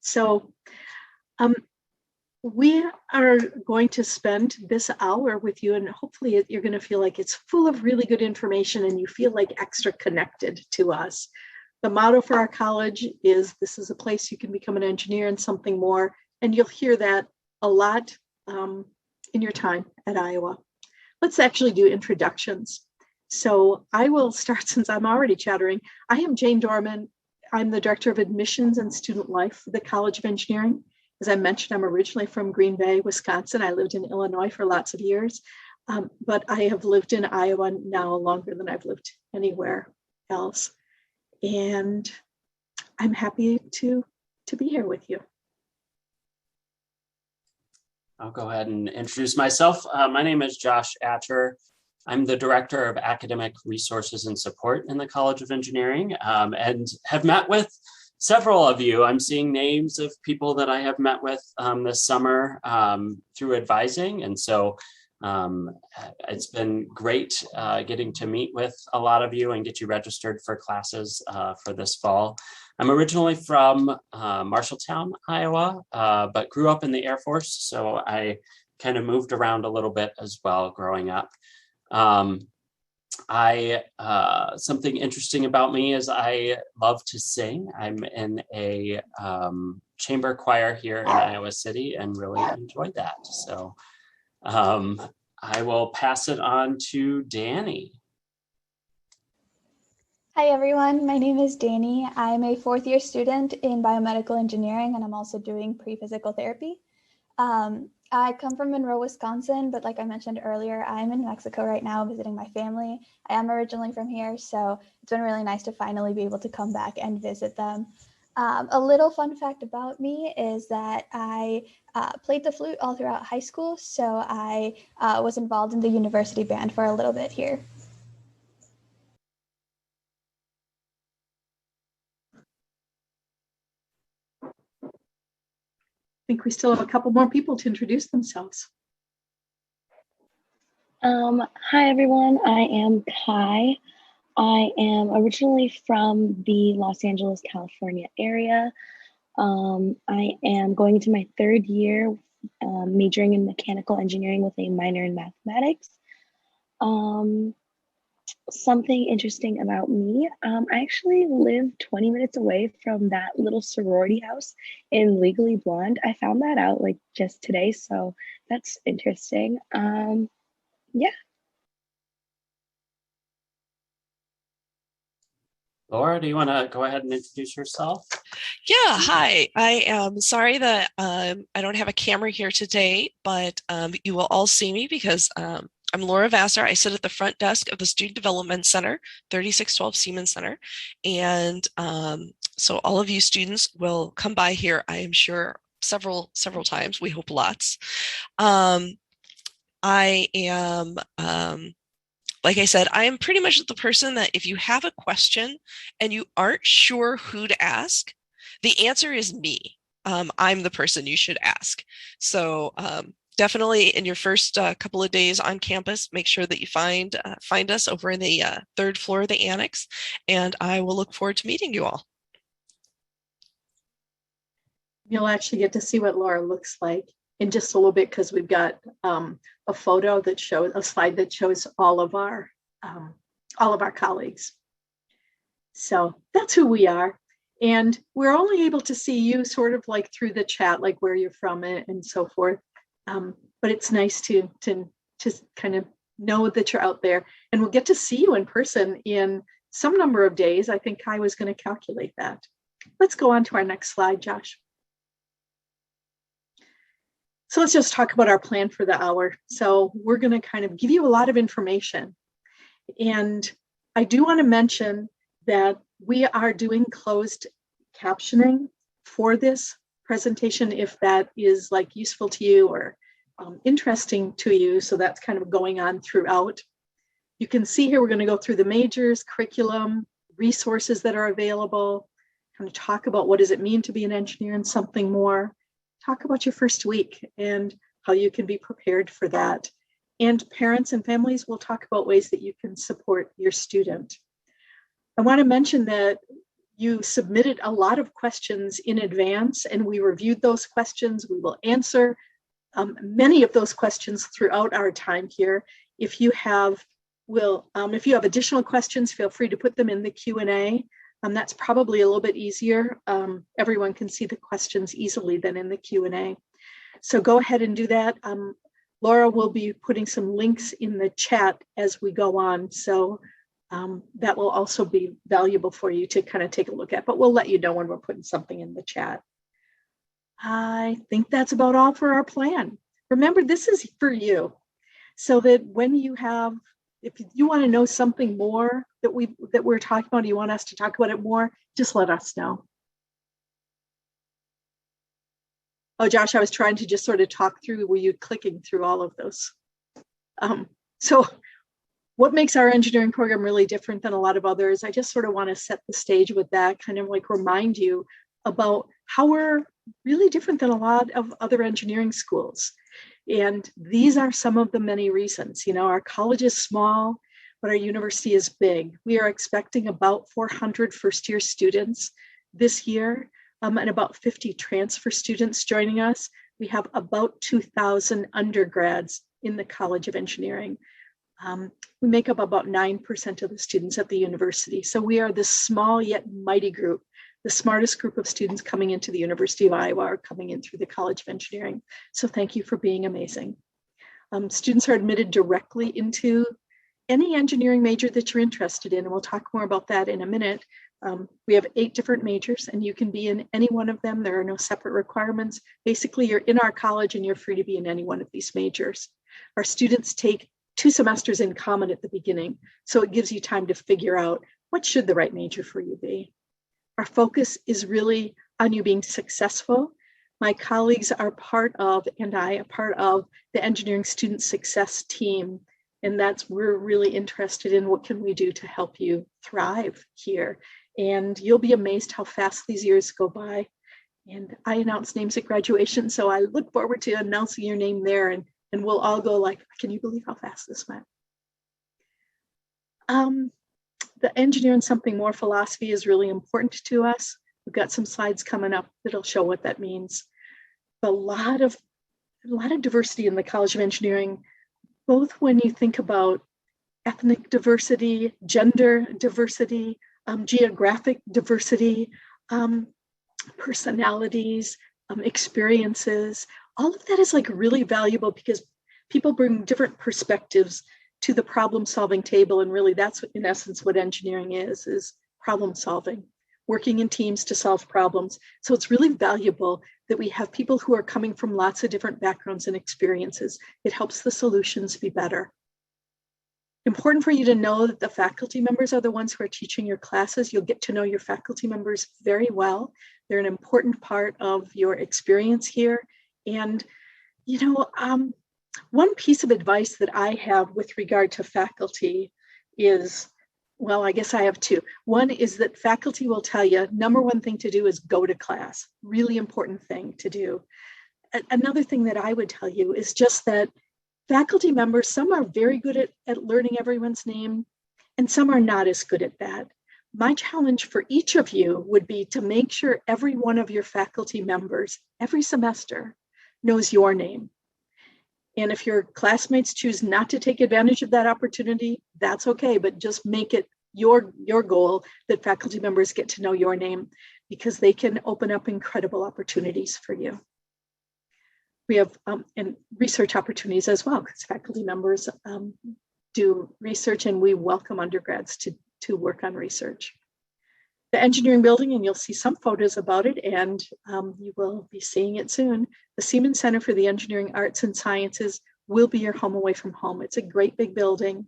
So we are going to spend this hour with you, and hopefully you're going to feel like it's full of really good information and you feel like extra connected to us. The motto for our college is, this is a place you can become an engineer and something more. And you'll hear that a lot in your time at Iowa. Let's actually do introductions. So I will start, since I'm already chattering. I am Jane Dorman. I'm the Director of Admissions and Student Life for the College of Engineering. As I mentioned, I'm originally from Green Bay, Wisconsin. I lived in Illinois for lots of years, but I have lived in Iowa now longer than I've lived anywhere else. And I'm happy to be here with you. I'll go ahead and introduce myself. My name is Josh Atcher. I'm the Director of Academic Resources and Support in the College of Engineering, and have met with several of you. I'm seeing names of people that I have met with this summer through advising. And so it's been great getting to meet with a lot of you and get you registered for classes for this fall. I'm originally from Marshalltown, Iowa, but grew up in the Air Force. So I kind of moved around a little bit as well growing up. Something interesting about me is I love to sing. I'm in a chamber choir here in Iowa City and really enjoyed that. So I will pass it on to Danny. Hi everyone, my name is Danny. I'm a fourth year student in biomedical engineering, and I'm also doing pre-physical therapy. I come from Monroe, Wisconsin, but like I mentioned earlier, I'm in Mexico right now visiting my family. I am originally from here, so it's been really nice to finally be able to come back and visit them. A little fun fact about me is that I played the flute all throughout high school, so I was involved in the university band for a little bit here. I think we still have a couple more people to introduce themselves. Hi everyone, I am Kai. I am originally from the Los Angeles, California area. I am going into my third year, majoring in mechanical engineering with a minor in mathematics. Something interesting about me, I actually live 20 minutes away from that little sorority house in Legally Blonde. I found that out like just today, so that's interesting. Yeah. Laura, do you want to go ahead and introduce yourself? Yeah, hi. I am sorry that I don't have a camera here today, but you will all see me because I'm Laura Vassar. I sit at the front desk of the Student Development Center, 3612 Siemens Center. And so all of you students will come by here, I am sure, several times. We hope lots. I am, like I said, I am pretty much the person that if you have a question and you aren't sure who to ask, the answer is me. I'm the person you should ask. So definitely in your first couple of days on campus, make sure that you find us over in the third floor of the annex, and I will look forward to meeting you all. You'll actually get to see what Laura looks like in just a little bit, because we've got a photo that shows, a slide that shows all of our colleagues. So that's who we are. And we're only able to see you sort of like through the chat, like where you're from and so forth. But it's nice to kind of know that you're out there, and we'll get to see you in person in some number of days. I think Kai was going to calculate that. Let's go on to our next slide, Josh. So let's just talk about our plan for the hour. So we're going to kind of give you a lot of information. And I do want to mention that we are doing closed captioning for this presentation, if that is like useful to you or interesting to you. So that's kind of going on throughout. You can see here, we're going to go through the majors, curriculum, resources that are available, kind of talk about what does it mean to be an engineer and something more. Talk about your first week and how you can be prepared for that. And parents and families will talk about ways that you can support your student. I want to mention that You submitted a lot of questions in advance, and we reviewed those questions. We will answer many of those questions throughout our time here. If you have additional questions, feel free to put them in the Q&A. That's probably a little bit easier. Everyone can see the questions easily than in the Q&A. So go ahead and do that. Laura will be putting some links in the chat as we go on. So that will also be valuable for you to kind of take a look at, but we'll let you know when we're putting something in the chat. I think that's about all for our plan. Remember, this is for you, so that when if you want to know something more that we're talking about, you want us to talk about it more, just let us know. Oh, Josh, I was trying to just sort of talk through, were you clicking through all of those? So what makes our engineering program really different than a lot of others? I just sort of want to set the stage with that, kind of like remind you about how we're really different than a lot of other engineering schools. And these are some of the many reasons. Our college is small, but our university is big. We are expecting about 400 first-year students this year, and about 50 transfer students joining us. We have about 2,000 undergrads in the College of Engineering. We make up about 9% of the students at the university. So we are this small yet mighty group. The smartest group of students coming into the University of Iowa are coming in through the College of Engineering. So thank you for being amazing. Students are admitted directly into any engineering major that you're interested in, and we'll talk more about that in a minute. We have 8 different majors, and you can be in any one of them. There are no separate requirements. Basically, you're in our college and you're free to be in any one of these majors. Our students take 2 semesters in common at the beginning, so it gives you time to figure out what should the right major for you be. Our focus is really on you being successful. My colleagues are part of, and I are part of, the engineering student success team, and we're really interested in what can we do to help you thrive here. And you'll be amazed how fast these years go by. And I announce names at graduation, so I look forward to announcing your name there, and we'll all go like, can you believe how fast this went? The engineering something more philosophy is really important to us. We've got some slides coming up that'll show what that means. A lot of diversity in the College of Engineering, both when you think about ethnic diversity, gender diversity, geographic diversity, personalities, experiences. All of that is like really valuable because people bring different perspectives to the problem solving table. And really that's in essence what engineering is problem solving, working in teams to solve problems. So it's really valuable that we have people who are coming from lots of different backgrounds and experiences. It helps the solutions be better. Important for you to know that the faculty members are the ones who are teaching your classes. You'll get to know your faculty members very well. They're an important part of your experience here. And, one piece of advice that I have with regard to faculty is, well, I guess I have 2. One is that faculty will tell you, number one thing to do is go to class. Really important thing to do. Another thing that I would tell you is just that faculty members, some are very good at learning everyone's name, and some are not as good at that. My challenge for each of you would be to make sure every one of your faculty members, every semester, knows your name. And if your classmates choose not to take advantage of that opportunity, that's okay, but just make it your goal that faculty members get to know your name, because they can open up incredible opportunities for you. We have and research opportunities as well, because faculty members do research, and we welcome undergrads to work on research. The engineering building, and you'll see some photos about it, and you will be seeing it soon. The Siemens Center for the Engineering Arts and Sciences will be your home away from home. It's a great big building,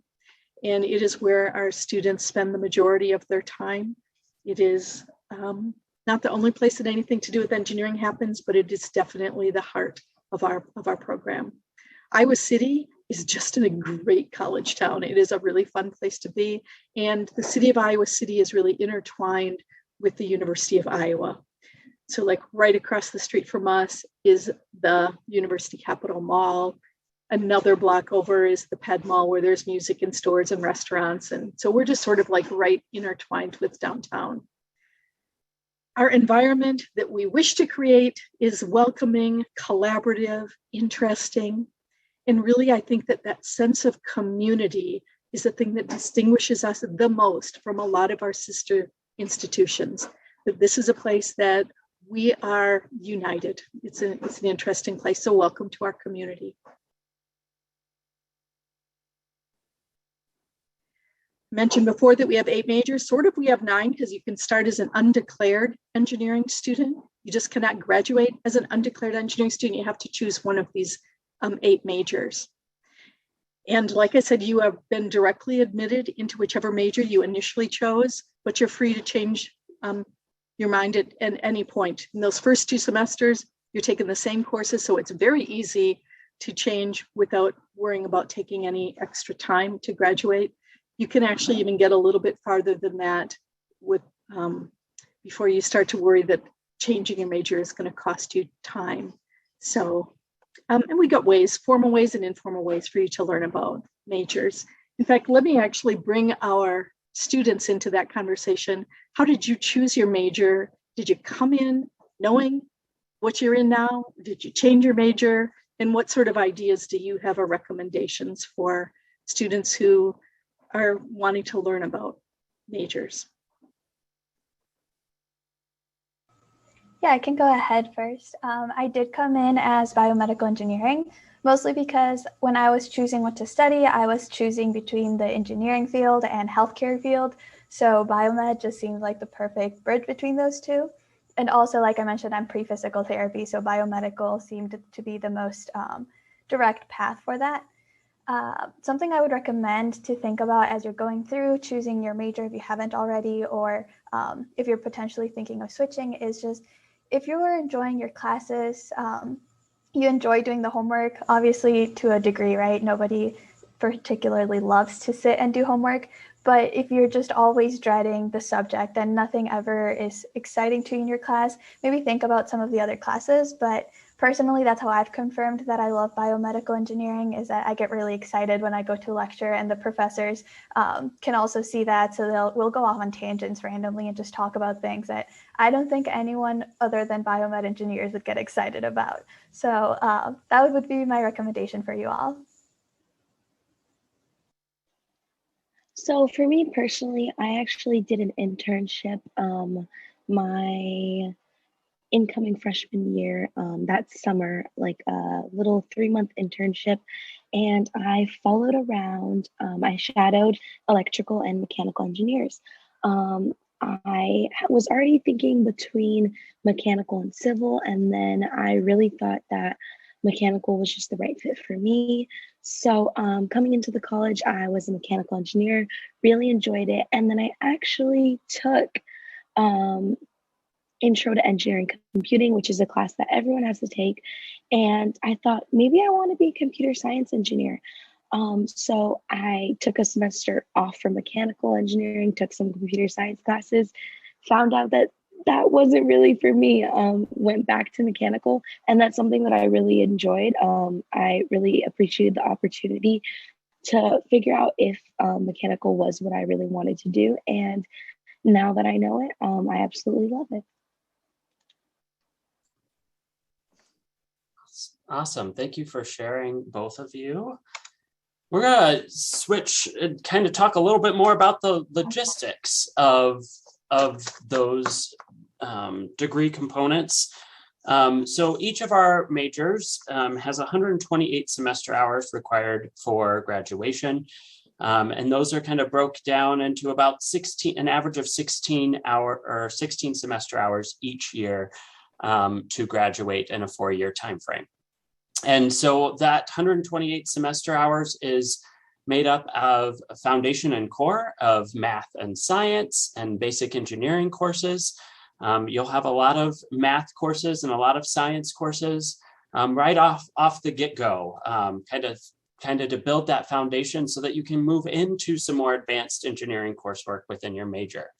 and it is where our students spend the majority of their time. It is not the only place that anything to do with engineering happens, but it is definitely the heart of our program. Iowa City is just in a great college town. It is a really fun place to be. And the city of Iowa City is really intertwined with the University of Iowa. So like right across the street from us is the University Capitol Mall. Another block over is the Ped Mall, where there's music and stores and restaurants. And so we're just sort of like right intertwined with downtown. Our environment that we wish to create is welcoming, collaborative, interesting. And really, I think that that sense of community is the thing that distinguishes us the most from a lot of our sister institutions. That this is a place that we are united. It's an interesting place. So welcome to our community. Mentioned before that we have 8 majors. Sort of we have 9 because you can start as an undeclared engineering student. You just cannot graduate as an undeclared engineering student. You have to choose one of these 8 majors. And like I said, you have been directly admitted into whichever major you initially chose, but you're free to change your mind at any point. In those first 2 semesters, you're taking the same courses, so it's very easy to change without worrying about taking any extra time to graduate. You can actually even get a little bit farther than that with before you start to worry that changing your major is going to cost you time. So, and we got ways, formal ways and informal ways for you to learn about majors. In fact, let me actually bring our students into that conversation. How did you choose your major? Did you come in knowing what you're in now? Did you change your major? And what sort of ideas do you have or recommendations for students who are wanting to learn about majors? Yeah, I can go ahead first. I did come in as biomedical engineering, mostly because when I was choosing what to study, I was choosing between the engineering field and healthcare field. So biomed just seemed like the perfect bridge between those two. And also, like I mentioned, I'm pre-physical therapy, so biomedical seemed to be the most direct path for that. Something I would recommend to think about as you're going through choosing your major if you haven't already, or if you're potentially thinking of switching, is just if you're enjoying your classes, you enjoy doing the homework, obviously to a degree, right? Nobody particularly loves to sit and do homework, but if you're just always dreading the subject and nothing ever is exciting to you in your class, maybe think about some of the other classes. But personally, that's how I've confirmed that I love biomedical engineering, is that I get really excited when I go to lecture, and the professors can also see that. So we'll go off on tangents randomly and just talk about things that I don't think anyone other than biomed engineers would get excited about. So that would be my recommendation for you all. So for me personally, I actually did an internship my incoming freshman year that summer, like a little 3-month internship, and I followed around. I shadowed electrical and mechanical engineers. I was already thinking between mechanical and civil, and then I really thought that mechanical was just the right fit for me. So coming into the college, I was a mechanical engineer, really enjoyed it. And then I actually took Intro to Engineering Computing, which is a class that everyone has to take. And I thought maybe I want to be a computer science engineer. So I took a semester off from mechanical engineering, took some computer science classes, found out that that wasn't really for me, went back to mechanical, and that's something that I really enjoyed. I really appreciated the opportunity to figure out if mechanical was what I really wanted to do. And now that I know it, I absolutely love it. Awesome. Thank you for sharing, both of you. We're going to switch and kind of talk a little bit more about the logistics of those degree components. So each of our majors has 128 semester hours required for graduation. And those are kind of broke down into about an average of 16 semester hours each year to graduate in a 4-year time frame. And so that 128 semester hours is made up of a foundation and core of math and science and basic engineering courses. You'll have a lot of math courses and a lot of science courses right off the get-go, kind of to build that foundation so that you can move into some more advanced engineering coursework within your major.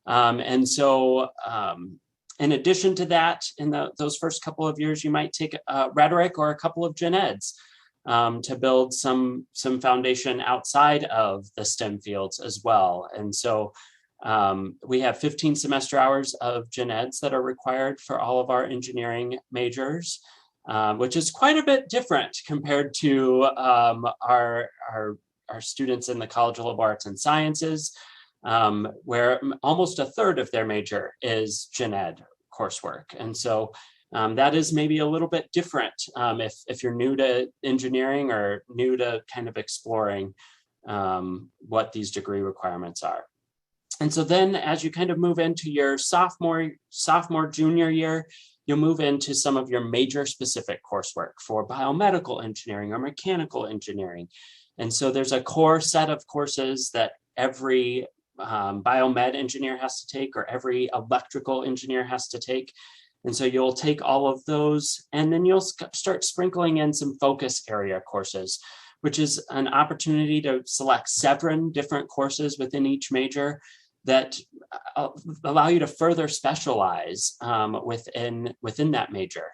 And so in addition to that, in those first couple of years, you might take rhetoric or a couple of gen eds to build some foundation outside of the STEM fields as well. And so We have 15 semester hours of gen eds that are required for all of our engineering majors, which is quite a bit different compared to our students in the College of Liberal Arts and Sciences, where almost a third of their major is gen ed coursework. And so that is maybe a little bit different if you're new to engineering or new to kind of exploring what these degree requirements are. And so then as you kind of move into your sophomore, junior year, you'll move into some of your major specific coursework for biomedical engineering or mechanical engineering. And so there's a core set of courses that every biomed engineer has to take, or every electrical engineer has to take. And so you'll take all of those, and then you'll start sprinkling in some focus area courses, which is an opportunity to select 7 different courses within each major that allow you to further specialize within that major.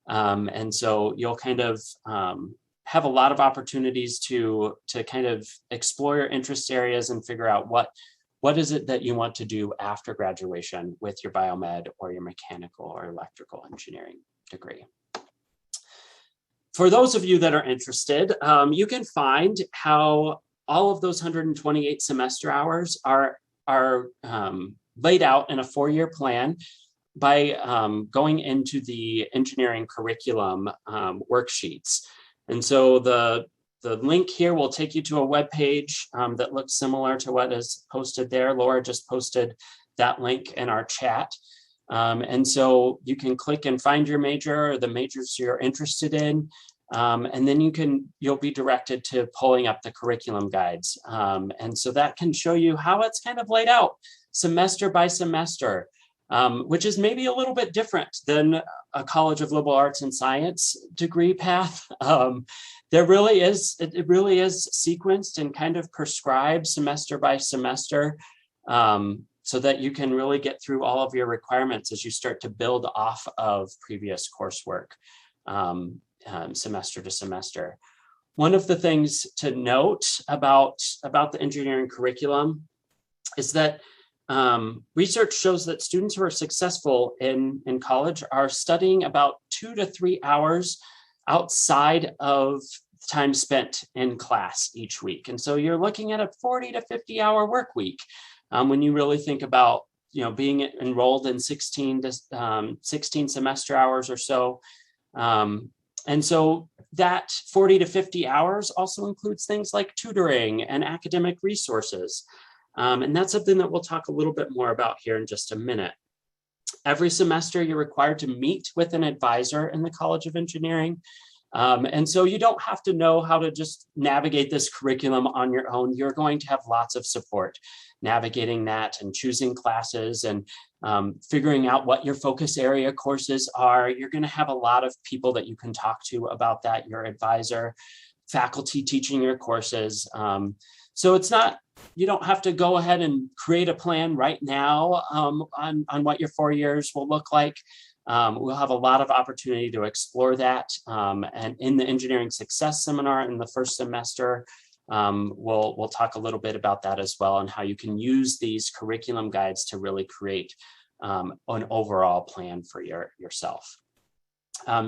And so you'll kind of have a lot of opportunities to kind of explore your interest areas and figure out what is it that you want to do after graduation with your biomed or your mechanical or electrical engineering degree. For those of you that are interested, you can find how all of those 128 semester hours are laid out in a 4-year plan by going into the engineering curriculum worksheets. And so the link here will take you to a web page that looks similar to what is posted there. Laura just posted that link in our chat. And so you can click and find your major or the majors you're interested in. And then you'll be directed to pulling up the curriculum guides. And so that can show you how it's kind of laid out semester by semester, which is maybe a little bit different than a College of Liberal Arts and Science degree path. It really is sequenced and kind of prescribed semester by semester, so that you can really get through all of your requirements as you start to build off of previous coursework. Semester to semester. One of the things to note about the engineering curriculum is that research shows that students who are successful in college are studying about 2 to 3 hours outside of time spent in class each week. And so you're looking at a 40 to 50 hour work week when you really think about being enrolled in 16 semester hours or so. And so that 40 to 50 hours also includes things like tutoring and academic resources. And that's something that we'll talk a little bit more about here in just a minute. Every semester, you're required to meet with an advisor in the College of Engineering. And so you don't have to know how to just navigate this curriculum on your own. You're going to have lots of support navigating that and choosing classes and figuring out what your focus area courses are. You're going to have a lot of people that you can talk to about that, your advisor, faculty teaching your courses. So you don't have to go ahead and create a plan right now on what your 4 years will look like. We'll have a lot of opportunity to explore that. And in the Engineering Success Seminar in the first semester, we'll talk a little bit about that as well, and how you can use these curriculum guides to really create an overall plan for yourself.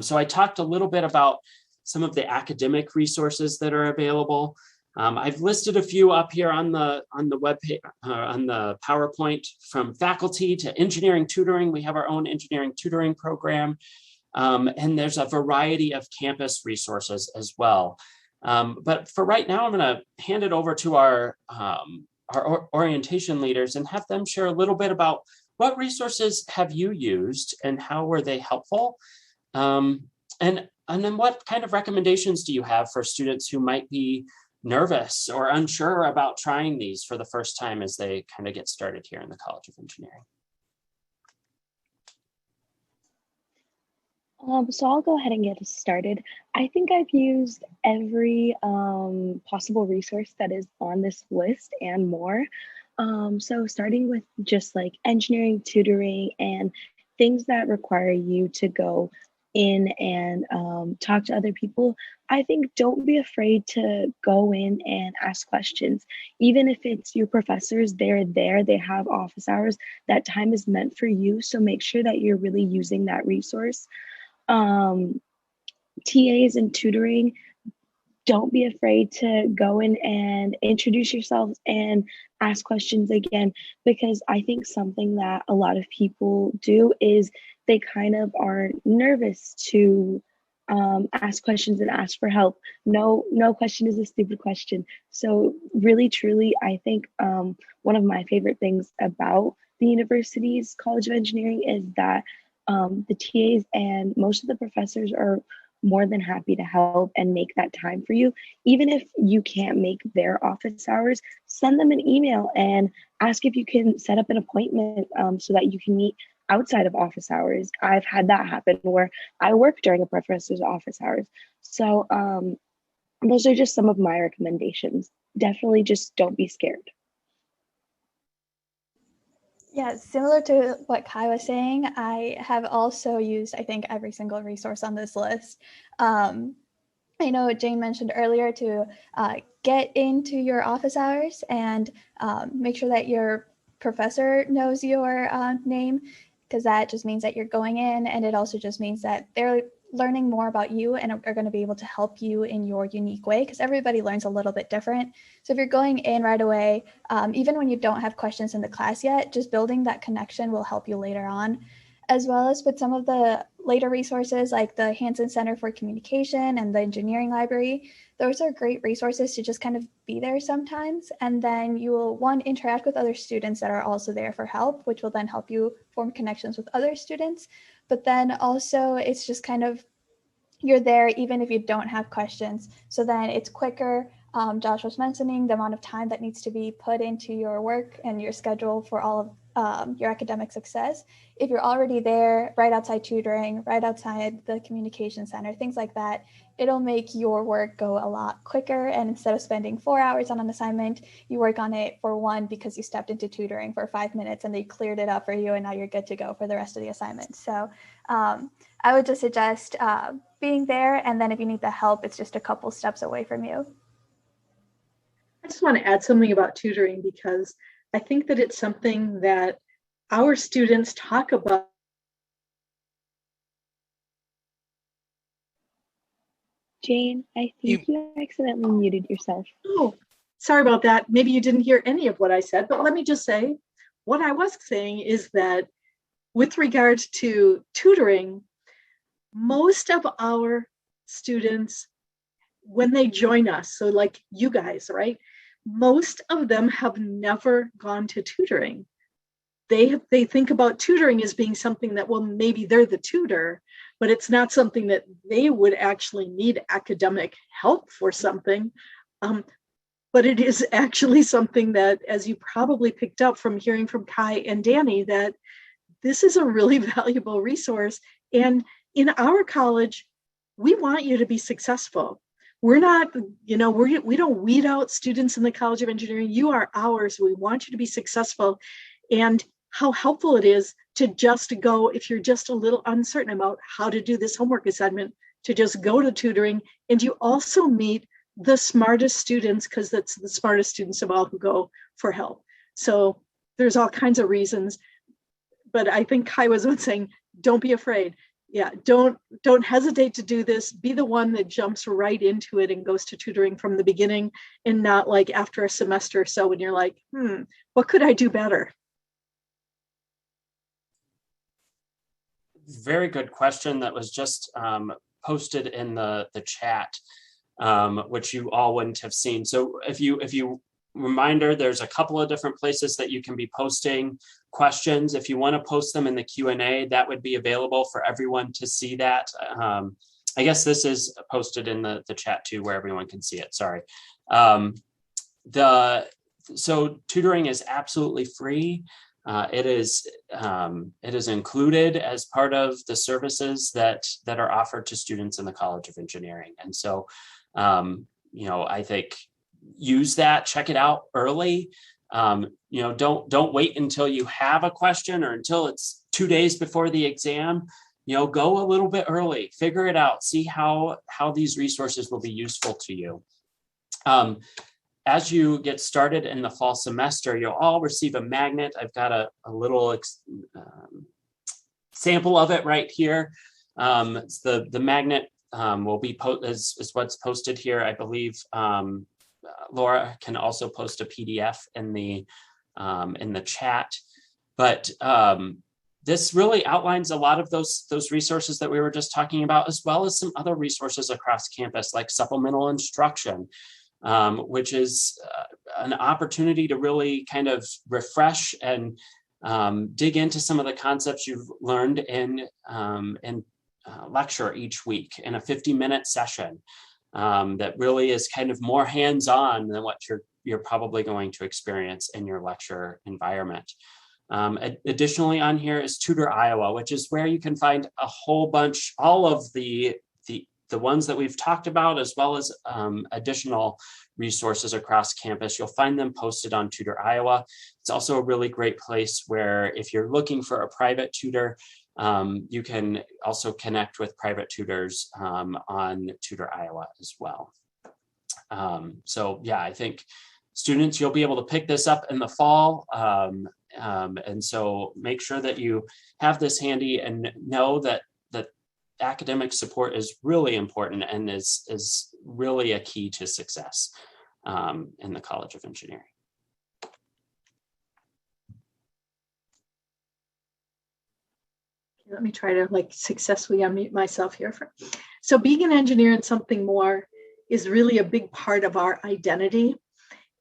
So I talked a little bit about some of the academic resources that are available. I've listed a few up here on the web page, on the PowerPoint. From faculty to engineering tutoring. We have our own engineering tutoring program, and there's a variety of campus resources as well. But for right now, I'm going to hand it over to our orientation leaders and have them share a little bit about what resources have you used and how were they helpful, and then what kind of recommendations do you have for students who might be nervous or unsure about trying these for the first time as they kind of get started here in the College of Engineering? So I'll go ahead and get us started. I think I've used every possible resource that is on this list and more. So starting with just like engineering tutoring and things that require you to go in and talk to other people, I think don't be afraid to go in and ask questions. Even if it's your professors, they're there, they have office hours, that time is meant for you. So make sure that you're really using that resource. TAs and tutoring, don't be afraid to go in and introduce yourselves and ask questions again, because I think something that a lot of people do is they kind of are nervous to ask questions and ask for help. No question is a stupid question. So really, truly, I think one of my favorite things about the university's College of Engineering is that the TAs and most of the professors are more than happy to help and make that time for you. Even if you can't make their office hours, send them an email and ask if you can set up an appointment so that you can meet outside of office hours. I've had that happen where I work during a professor's office hours. So those are just some of my recommendations. Definitely just don't be scared. Yeah, similar to what Kai was saying, I have also used, I think, every single resource on this list. I know Jane mentioned earlier to get into your office hours and make sure that your professor knows your name, because that just means that you're going in, and it also just means that they're learning more about you and are going to be able to help you in your unique way, because everybody learns a little bit different. So if you're going in right away, even when you don't have questions in the class yet, just building that connection will help you later on, as well as with some of the later resources like the Hansen Center for Communication and the Engineering Library. Those are great resources to just kind of be there sometimes. And then you will, one, interact with other students that are also there for help, which will then help you form connections with other students. But then also it's just kind of, you're there even if you don't have questions. So then it's quicker. Josh was mentioning the amount of time that needs to be put into your work and your schedule for all of your academic success. If you're already there, right outside tutoring, right outside the communication center, things like that, it'll make your work go a lot quicker. And instead of spending 4 hours on an assignment, you work on it for 1 because you stepped into tutoring for 5 minutes and they cleared it up for you, and now you're good to go for the rest of the assignment. So I would just suggest being there, and then if you need the help, it's just a couple steps away from you. I just want to add something about tutoring, because I think that it's something that our students talk about. Jane, I think you accidentally muted yourself. Oh, sorry about that. Maybe you didn't hear any of what I said, but let me just say, what I was saying is that with regards to tutoring, most of our students, when they join us, so like you guys, right? Most of them have never gone to tutoring. They think about tutoring as being something that, well, maybe they're the tutor, but it's not something that they would actually need academic help for something. But it is actually something that, as you probably picked up from hearing from Kai and Danny, that this is a really valuable resource. And in our college, we want you to be successful. We're not, we don't weed out students in the College of Engineering. You are ours. We want you to be successful. And how helpful it is to just go, if you're just a little uncertain about how to do this homework assignment, to just go to tutoring. And you also meet the smartest students, because that's the smartest students of all who go for help. So there's all kinds of reasons. But I think Kai was saying, don't be afraid. Yeah, don't hesitate to do this. Be the one that jumps right into it and goes to tutoring from the beginning, and not like after a semester or so when you're like, what could I do better? Very good question that was just posted in the chat, which you all wouldn't have seen. So if you reminder, there's a couple of different places that you can be posting questions. If you want to post them in the Q&A, that would be available for everyone to see that. I guess this is posted in the chat too, where everyone can see it. Sorry. So tutoring is absolutely free. It is included as part of the services that are offered to students in the College of Engineering. And so, I think use that, check it out early. Don't wait until you have a question or until it's 2 days before the exam. go a little bit early, figure it out, see how these resources will be useful to you. As you get started in the fall semester, you'll all receive a magnet. I've got a little sample of it right here. It's the magnet will be is what's posted here. I believe Laura can also post a PDF in the chat. But this really outlines a lot of those resources that we were just talking about, as well as some other resources across campus, like supplemental instruction, which is an opportunity to really kind of refresh and dig into some of the concepts you've learned in lecture each week in a 50-minute session that really is kind of more hands-on than what you're probably going to experience in your lecture environment. Additionally on here is Tutor Iowa, which is where you can find a whole bunch, all of the ones that we've talked about, as well as additional resources across campus. You'll find them posted on Tutor Iowa. It's also a really great place where if you're looking for a private tutor, you can also connect with private tutors on Tutor Iowa as well. So yeah, I think students, you'll be able to pick this up in the fall. And so make sure that you have this handy and know that academic support is really important and is really a key to success in the College of Engineering. Let me try to successfully unmute myself here. So being an engineer and something more is really a big part of our identity.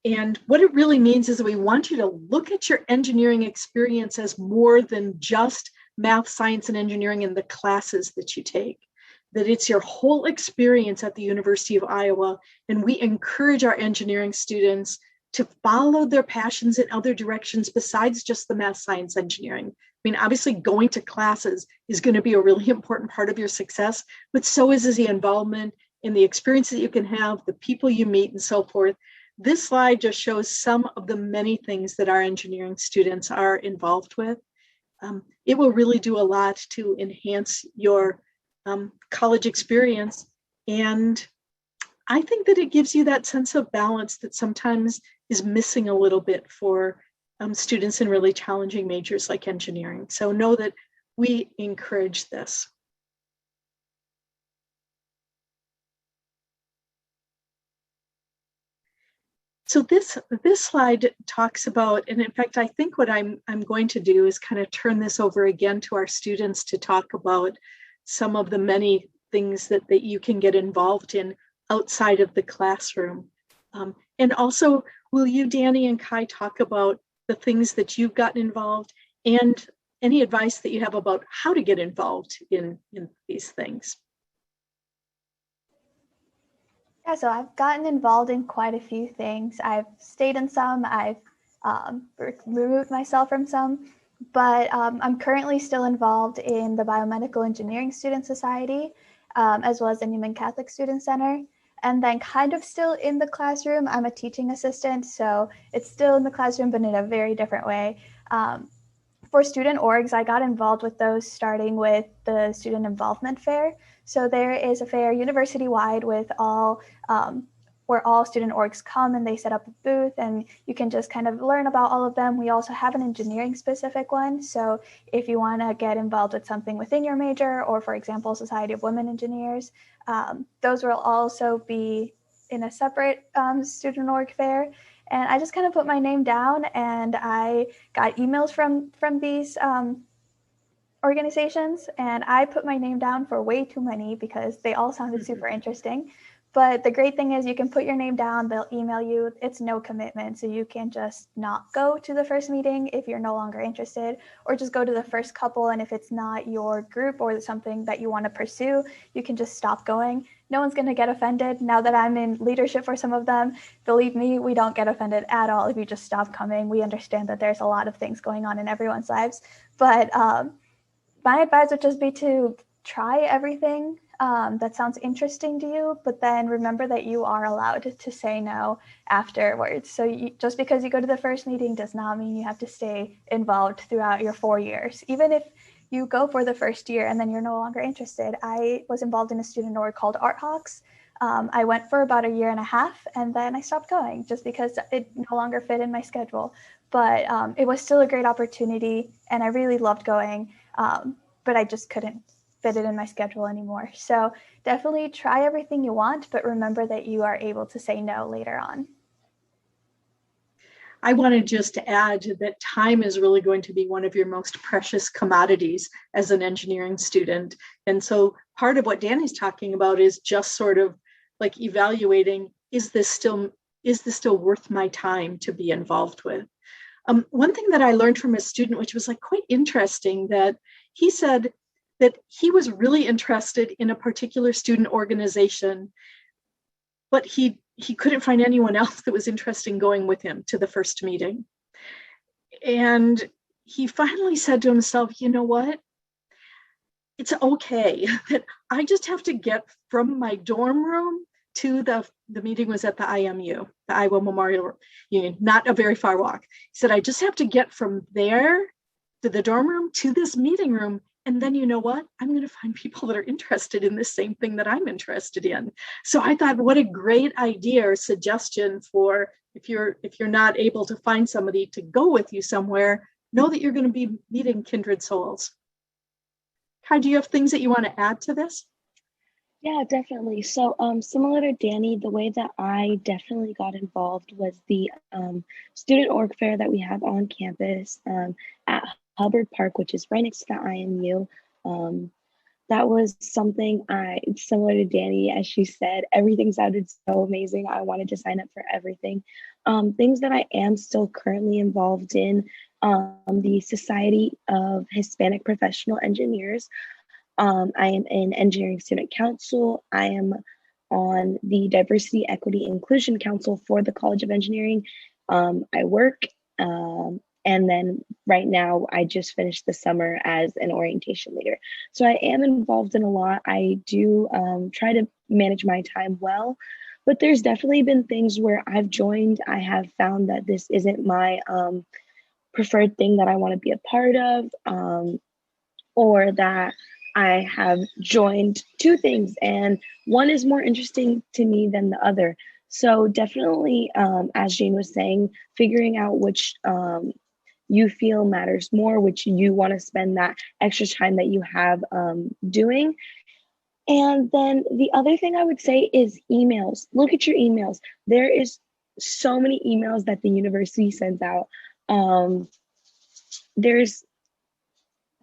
And what it really means is that we want you to look at your engineering experience as more than just math, science, and engineering in the classes that you take, that it's your whole experience at the University of Iowa. And we encourage our engineering students to follow their passions in other directions besides just the math, science, engineering. I mean, obviously going to classes is going to be a really important part of your success, but so is the involvement in the experience that you can have, the people you meet, and so forth. This slide just shows some of the many things that our engineering students are involved with. It will really do a lot to enhance your college experience. And I think that it gives you that sense of balance that sometimes is missing a little bit for students in really challenging majors like engineering. So know that we encourage this. So this slide talks about, and in fact, I think what I'm going to do is kind of turn this over again to our students to talk about some of the many things that you can get involved in outside of the classroom. And also, will you, Danny and Kai, talk about the things that you've gotten involved and any advice that you have about how to get involved in these things? Yeah, so I've gotten involved in quite a few things. I've stayed in some, I've removed myself from some, but I'm currently still involved in the Biomedical Engineering Student Society, as well as the Newman Catholic Student Center. And then kind of still in the classroom, I'm a teaching assistant, so it's still in the classroom, but in a very different way. For student orgs, I got involved with those starting with the Student Involvement Fair. So there is a fair university-wide with all, where all student orgs come and they set up a booth and you can just kind of learn about all of them. We also have an engineering specific one. So if you want to get involved with something within your major, or for example, Society of Women Engineers, those will also be in a separate student org fair. And I just kind of put my name down and I got emails from these organizations, and I put my name down for way too many because they all sounded super interesting. But the great thing is you can put your name down, they'll email you, it's no commitment. So you can just not go to the first meeting if you're no longer interested, or just go to the first couple. And if it's not your group or something that you want to pursue, you can just stop going. No one's going to get offended. Now that I'm in leadership for some of them, believe me, we don't get offended at all if you just stop coming. We understand that there's a lot of things going on in everyone's lives. But my advice would just be to try everything that sounds interesting to you, but then remember that you are allowed to say no afterwards. So just because you go to the first meeting does not mean you have to stay involved throughout your 4 years. Even if you go for the first year and then you're no longer interested. I was involved in a student org called Art Hawks. I went for about a year and a half and then I stopped going just because it no longer fit in my schedule. But it was still a great opportunity and I really loved going, but I just couldn't fit it in my schedule anymore. So definitely try everything you want, but remember that you are able to say no later on. I want to just add that time is really going to be one of your most precious commodities as an engineering student. And so part of what Danny's talking about is just sort of like evaluating, is this still worth my time to be involved with? One thing that I learned from a student, which was like quite interesting, that he said that he was really interested in a particular student organization, but he couldn't find anyone else that was interested in going with him to the first meeting. And he finally said to himself, you know what? It's okay that I just have to get from my dorm room to the meeting was at the IMU, the Iowa Memorial Union, not a very far walk. He said, I just have to get from there to the dorm room to this meeting room. And then you know what? I'm going to find people that are interested in the same thing that I'm interested in. So I thought, what a great idea or suggestion for if you're not able to find somebody to go with you somewhere, know that you're going to be meeting kindred souls. Kai, do you have things that you want to add to this? Yeah, definitely. So similar to Danny, the way that I definitely got involved was the student org fair that we have on campus at Hubbard Park, which is right next to the IMU. That was something similar to Danny, as she said, everything sounded so amazing. I wanted to sign up for everything. Things that I am still currently involved in, the Society of Hispanic Professional Engineers. I am in Engineering Student Council. I am on the Diversity, Equity, Inclusion Council for the College of Engineering. I work, and then right now I just finished the summer as an orientation leader. So I am involved in a lot. I do try to manage my time well, but there's definitely been things where I've joined, I have found that this isn't my preferred thing that I want to be a part of, or that I have joined two things and one is more interesting to me than the other. So definitely, as Jane was saying, figuring out which you feel matters more, which you want to spend that extra time that you have doing. And then the other thing I would say is emails. Look at your emails. There is so many emails that the university sends out. There's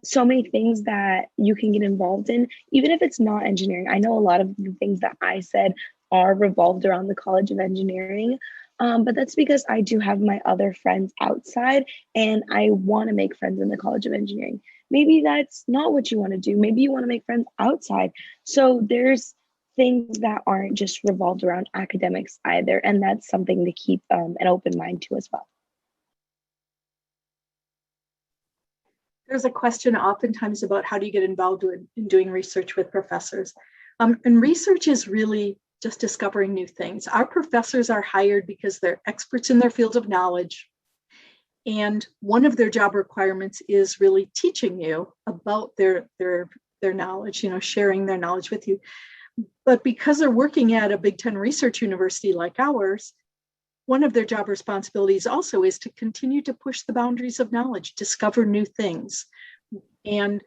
so many things that you can get involved in, even if it's not engineering. I know a lot of the things that I said are revolved around the College of Engineering, but that's because I do have my other friends outside and I want to make friends in the College of Engineering. Maybe that's not what you want to do. Maybe you want to make friends outside. So there's things that aren't just revolved around academics either. And that's something to keep an open mind to as well. There's a question oftentimes about how do you get involved in doing research with professors. And research is really just discovering new things. Our professors are hired because they're experts in their field of knowledge. And one of their job requirements is really teaching you about their knowledge, sharing their knowledge with you. But because they're working at a Big Ten research university like ours, one of their job responsibilities also is to continue to push the boundaries of knowledge, discover new things. And,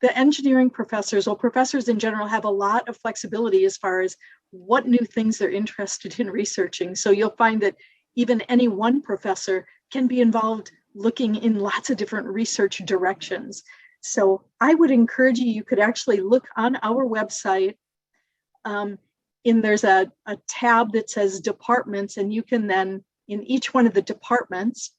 the engineering professors, or professors in general, have a lot of flexibility as far as what new things they're interested in researching. So you'll find that even any one professor can be involved looking in lots of different research directions. So I would encourage you could actually look on our website. There's a tab that says departments, and you can then, in each one of the departments,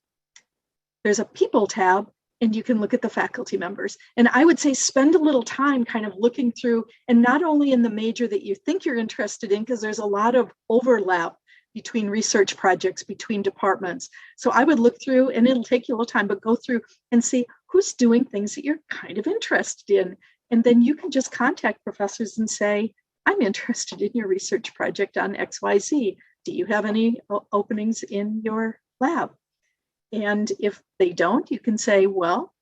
there's a people tab, and you can look at the faculty members. And I would say spend a little time kind of looking through, and not only in the major that you think you're interested in, because there's a lot of overlap between research projects, between departments. So I would look through, and it'll take you a little time, but go through and see who's doing things that you're kind of interested in. And then you can just contact professors and say, I'm interested in your research project on XYZ. Do you have any openings in your lab? And if they don't, you can say, well,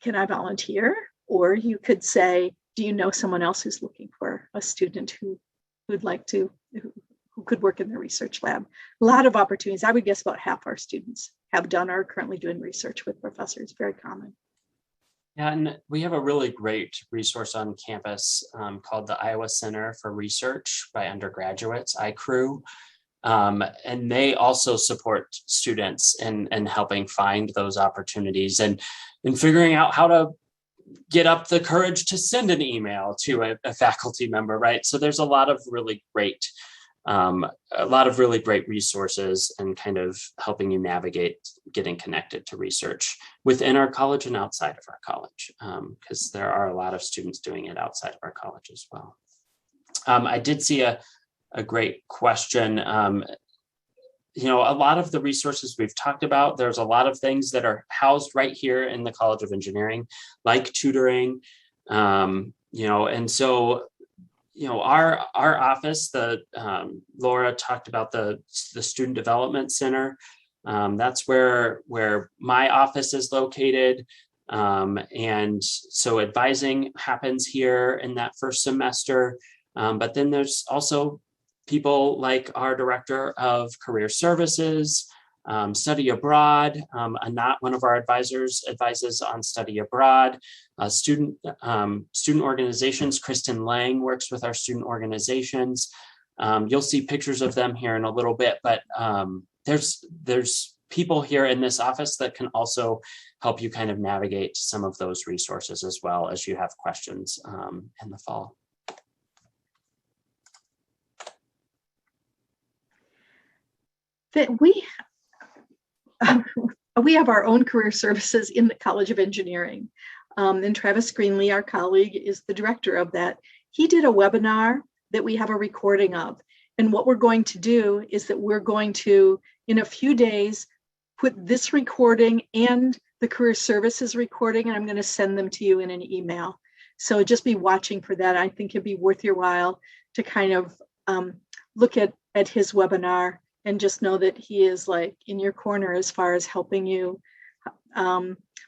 can I volunteer? Or you could say, do you know someone else who's looking for a student who would like to, who could work in the research lab? A lot of opportunities. I would guess about half our students have done or are currently doing research with professors. Very common. Yeah, and we have a really great resource on campus called the Iowa Center for Research by undergraduates, iCrew. And they also support students in helping find those opportunities and in figuring out how to get up the courage to send an email to a faculty member, right? So there's a lot of really great resources and kind of helping you navigate getting connected to research within our college and outside of our college, because there are a lot of students doing it outside of our college as well. I did see a great question. A lot of the resources we've talked about, there's a lot of things that are housed right here in the College of Engineering, like tutoring, and so, our office, Laura talked about the Student Development Center. That's where my office is located. And so advising happens here in that first semester. But then there's also people like our Director of Career Services, Study Abroad. Anat, one of our advisors, advises on Study Abroad. Student organizations, Kristen Lang works with our student organizations. You'll see pictures of them here in a little bit, but there's people here in this office that can also help you kind of navigate some of those resources as well as you have questions in the fall. That we have our own career services in the College of Engineering. And Travis Greenlee, our colleague, is the director of that. He did a webinar that we have a recording of. And what we're going to do is that we're going to, in a few days, put this recording and the career services recording, and I'm going to send them to you in an email. So just be watching for that. I think it'd be worth your while to kind of look at his webinar and just know that he is like in your corner as far as helping you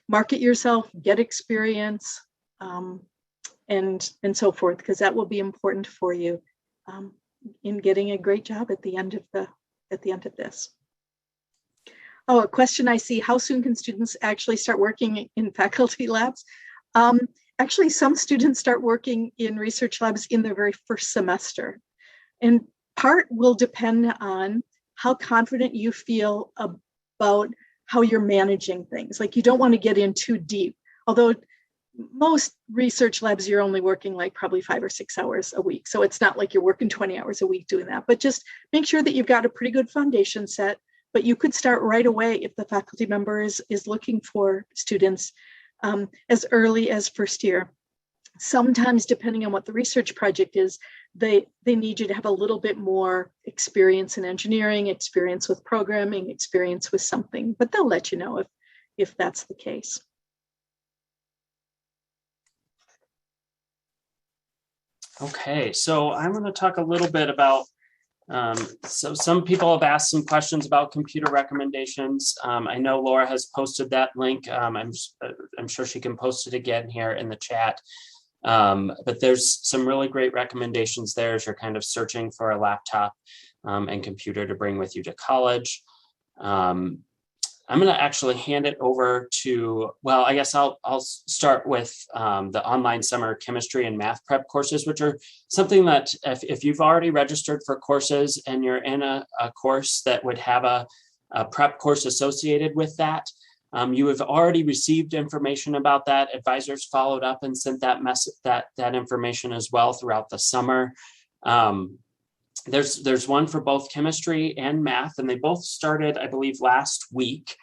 market yourself, get experience, and so forth, because that will be important for you in getting a great job at the end of this. Oh, a question I see: how soon can students actually start working in faculty labs? Actually, some students start working in research labs in their very first semester, and part will depend on how confident you feel about how you're managing things. Like, you don't want to get in too deep, although most research labs, you're only working like probably 5 or 6 hours a week. So it's not like you're working 20 hours a week doing that, but just make sure that you've got a pretty good foundation set. But you could start right away if the faculty member is looking for students as early as first year. Sometimes, depending on what the research project is, they need you to have a little bit more experience in engineering, experience with programming, experience with something, but they'll let you know if that's the case. Okay, so I'm going to talk a little bit about, so some people have asked some questions about computer recommendations. I know Laura has posted that link. I'm sure she can post it again here in the chat. But there's some really great recommendations there as you're kind of searching for a laptop and computer to bring with you to college. I'm going to actually hand it over to, well, I guess I'll start with the online summer chemistry and math prep courses, which are something that if you've already registered for courses and you're in a course that would have a prep course associated with that, you have already received information about that. Advisors followed up and sent that information as well throughout the summer. There's one for both chemistry and math, and they both started, I believe, last week.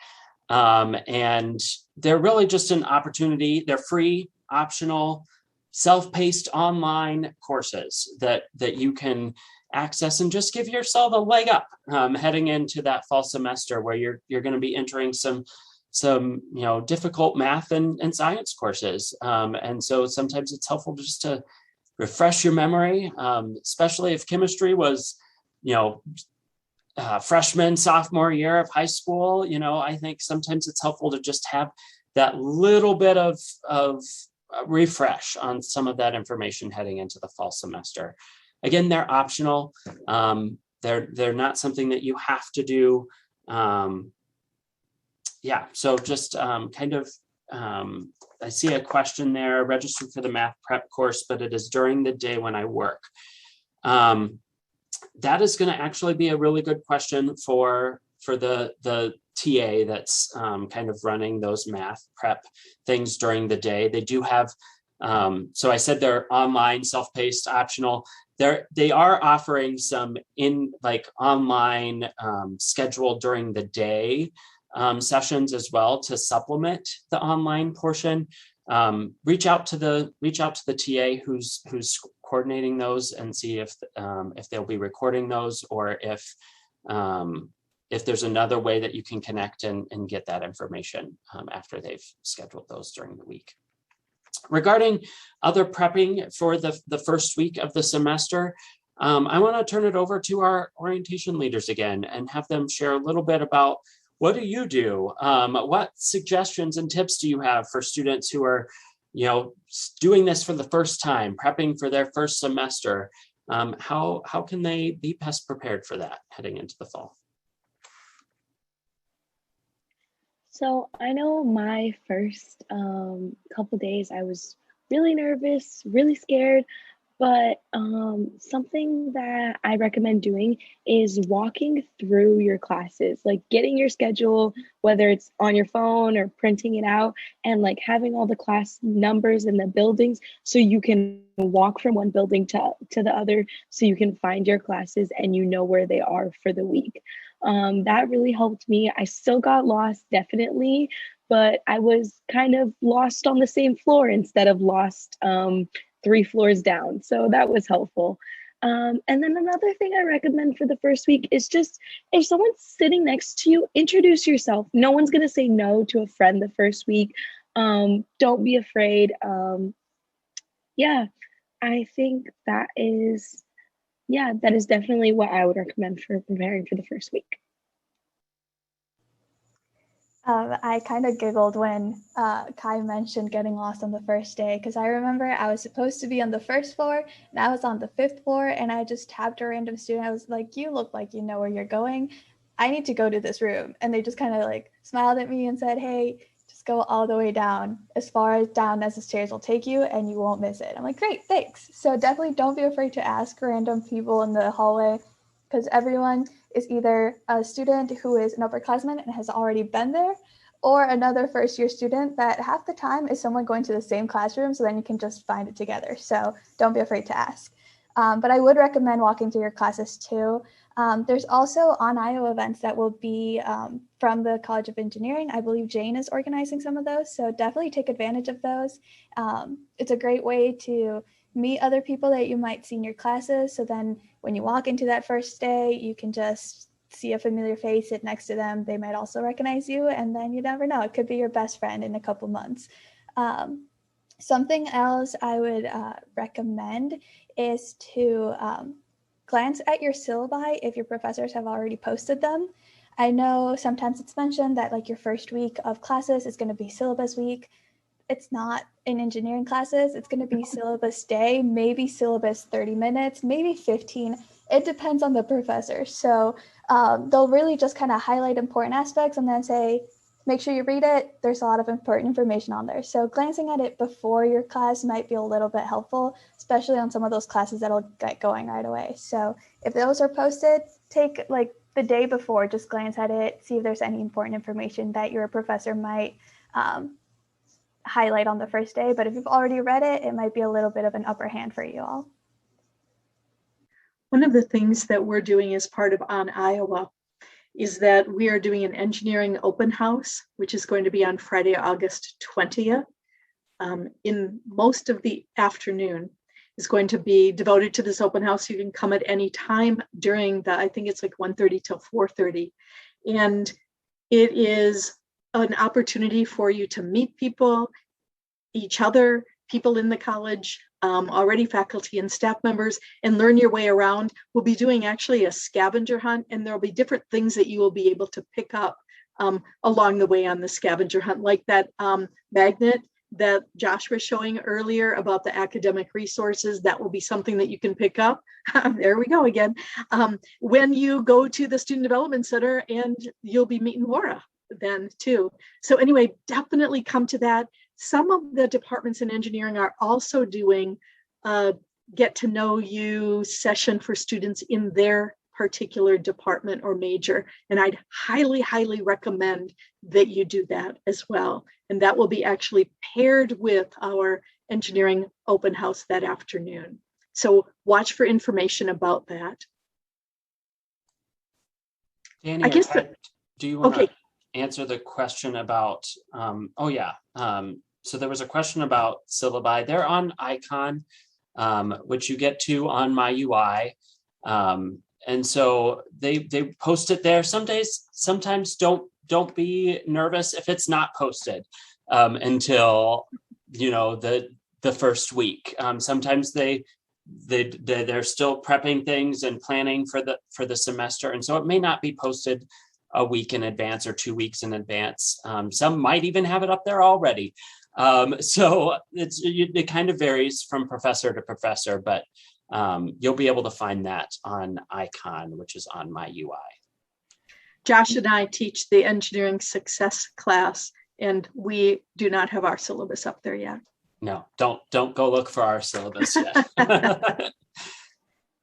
And they're really just an opportunity. They're free, optional, self-paced online courses that you can access and just give yourself a leg up heading into that fall semester where you're going to be entering some difficult math and science courses. And so sometimes it's helpful just to refresh your memory, especially if chemistry was, freshman, sophomore year of high school. I think sometimes it's helpful to just have that little bit of refresh on some of that information heading into the fall semester. Again, they're optional. They're not something that you have to do. Yeah, so just I see a question there, registered for the math prep course, but it is during the day when I work. That is going to actually be a really good question for the TA that's kind of running those math prep things during the day. They do have, so I said they're online, self-paced, optional. They are offering some online scheduled during the day sessions as well to supplement the online portion. Reach out to the TA who's coordinating those and see if they'll be recording those, or if there's another way that you can connect and get that information after they've scheduled those during the week. Regarding other prepping for the first week of the semester, I want to turn it over to our orientation leaders again and have them share a little bit about what do you do? What suggestions and tips do you have for students who are, doing this for the first time, prepping for their first semester? How can they be best prepared for that heading into the fall? So I know my first couple days I was really nervous, really scared, but something that I recommend doing is walking through your classes, like getting your schedule, whether it's on your phone or printing it out, and like having all the class numbers in the buildings so you can walk from one building to the other, so you can find your classes and you know where they are for the week. That really helped me. I still got lost, definitely, but I was kind of lost on the same floor instead of lost 3 floors down. So that was helpful. And then another thing I recommend for the first week is just, if someone's sitting next to you, introduce yourself. No one's going to say no to a friend the first week. Don't be afraid. Yeah, I think that is definitely what I would recommend for preparing for the first week. I kind of giggled when Kai mentioned getting lost on the first day, because I remember I was supposed to be on the first floor and I was on the 5th floor, and I just tapped a random student. I was like, "You look like you know where you're going. I need to go to this room." And they just kind of like smiled at me and said, "Hey, just go all the way down, as far as down as the stairs will take you, and you won't miss it." I'm like, "Great, thanks." So definitely don't be afraid to ask random people in the hallway, because everyone is either a student who is an upperclassman and has already been there, or another first-year student that half the time is someone going to the same classroom, so then you can just find it together. So don't be afraid to ask. But I would recommend walking through your classes too. There's also on IO events that will be from the College of Engineering. I believe Jane is organizing some of those, so definitely take advantage of those. It's a great way to meet other people that you might see in your classes, so then when you walk into that first day, you can just see a familiar face, sit next to them. They might also recognize you, and then you never know. It could be your best friend in a couple months. Something else I would recommend is to glance at your syllabi if your professors have already posted them. I know sometimes it's mentioned that like your first week of classes is going to be syllabus week. It's not in engineering classes. It's going to be syllabus day, maybe syllabus 30 minutes, maybe 15. It depends on the professor. So they'll really just kind of highlight important aspects and then say, make sure you read it. There's a lot of important information on there. So glancing at it before your class might be a little bit helpful, especially on some of those classes that'll get going right away. So if those are posted, take like the day before, just glance at it, see if there's any important information that your professor might highlight on the first day. But if you've already read it, it might be a little bit of an upper hand for you all. One of the things that we're doing as part of On Iowa is that we are doing an engineering open house, which is going to be on Friday, August 20th. In most of the afternoon is going to be devoted to this open house. You can come at any time during I think it's like 1:30 till 4:30. And it is an opportunity for you to meet people, each other, people in the college, already faculty and staff members, and learn your way around. We'll be doing actually a scavenger hunt, and there'll be different things that you will be able to pick up along the way on the scavenger hunt, like that magnet that Josh was showing earlier about the academic resources. That will be something that you can pick up. There we go again. When you go to the Student Development Center, and you'll be meeting Laura then too. So anyway, definitely come to that. Some of the departments in engineering are also doing a get to know you session for students in their particular department or major. And I'd highly, highly recommend that you do that as well. And that will be actually paired with our engineering open house that afternoon. So watch for information about that. Danny, I guess do you want to okay. answer the question about, so there was a question about syllabi. They're on Icon, which you get to on my UI. And so they post it there. Sometimes don't be nervous if it's not posted until, you know, the first week. Sometimes they're still prepping things and planning for the semester, and so it may not be posted a week in advance or 2 weeks in advance. Some might even have it up there already. So it kind of varies from professor to professor, but you'll be able to find that on Icon, which is on my UI. Josh and I teach the engineering success class, and we do not have our syllabus up there yet. No, don't go look for our syllabus yet.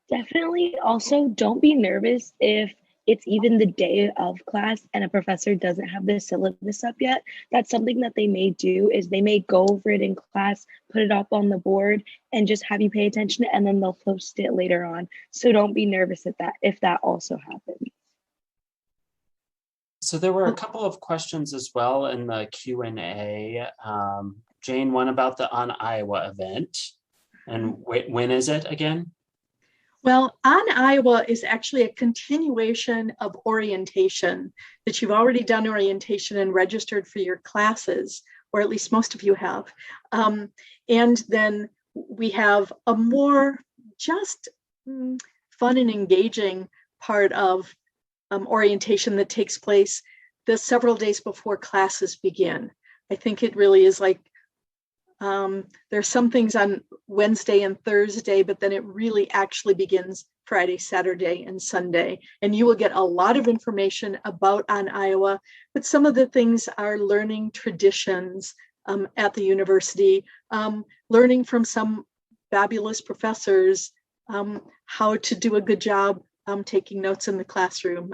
Definitely also don't be nervous if it's even the day of class and a professor doesn't have the syllabus up yet. That's something that they may do, is they may go over it in class, put it up on the board, and just have you pay attention, and then they'll post it later on. So don't be nervous at that if that also happens. So there were a couple of questions as well in the Q&A. Jane, one about the On Iowa event. And when is it again? Well, On Iowa is actually a continuation of orientation, that you've already done orientation and registered for your classes, or at least most of you have. And then we have a more just fun and engaging part of orientation that takes place the several days before classes begin. I think it really is like, there's some things on Wednesday and Thursday, but then it really actually begins Friday, Saturday, and Sunday. And you will get a lot of information about On Iowa, but some of the things are learning traditions at the university, learning from some fabulous professors how to do a good job taking notes in the classroom.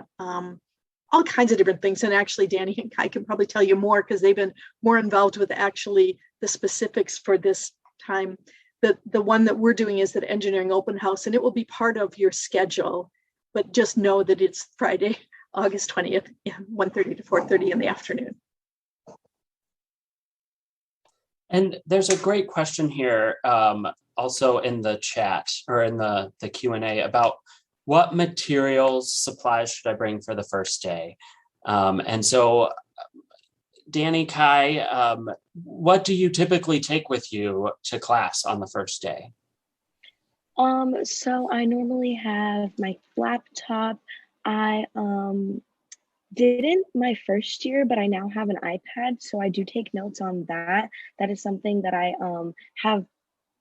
All kinds of different things. And actually, Danny and Kai can probably tell you more because they've been more involved with actually the specifics for this time. The one that we're doing is that engineering open house, and it will be part of your schedule, but just know that it's Friday, August 20th, 1:30 to 4:30 in the afternoon. And there's a great question here also in the chat or in the Q&A about what materials, supplies should I bring for the first day? And so, Danny, Kai, what do you typically take with you to class on the first day? So I normally have my laptop. I didn't my first year, but I now have an iPad, so I do take notes on that. That is something that I have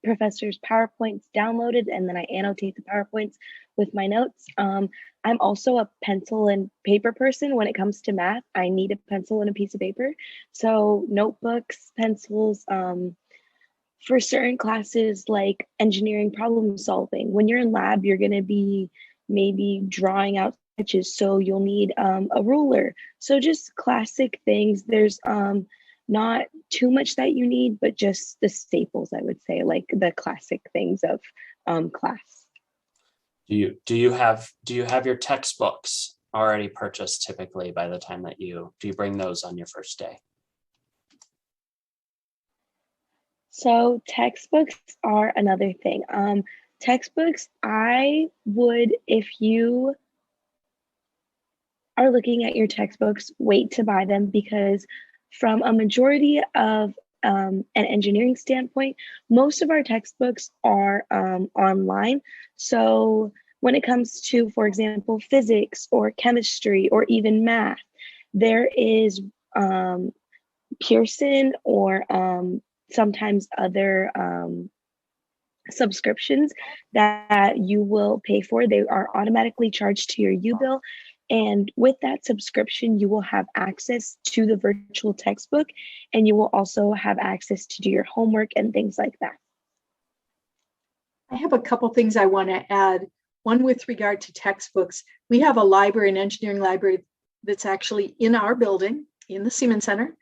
professors' PowerPoints downloaded, and then I annotate the PowerPoints with my notes. I'm also a pencil and paper person when it comes to math. I need a pencil and a piece of paper. So notebooks, pencils, for certain classes like engineering problem solving. When you're in lab, you're gonna be maybe drawing out sketches, so you'll need a ruler. So just classic things. There's not too much that you need, but just the staples, I would say, like the classic things of class. Do you have your textbooks already purchased typically by the time that do you bring those on your first day? So textbooks are another thing. Textbooks, I would, if you are looking at your textbooks, wait to buy them, because from a majority of an engineering standpoint, most of our textbooks are online. So when it comes to, for example, physics or chemistry or even math, there is Pearson or sometimes other subscriptions that you will pay for. They are automatically charged to your U-bill. And with that subscription, you will have access to the virtual textbook, and you will also have access to do your homework and things like that. I have a couple things I want to add. One with regard to textbooks. We have a library, an engineering library that's actually in our building, in the Siemens Center,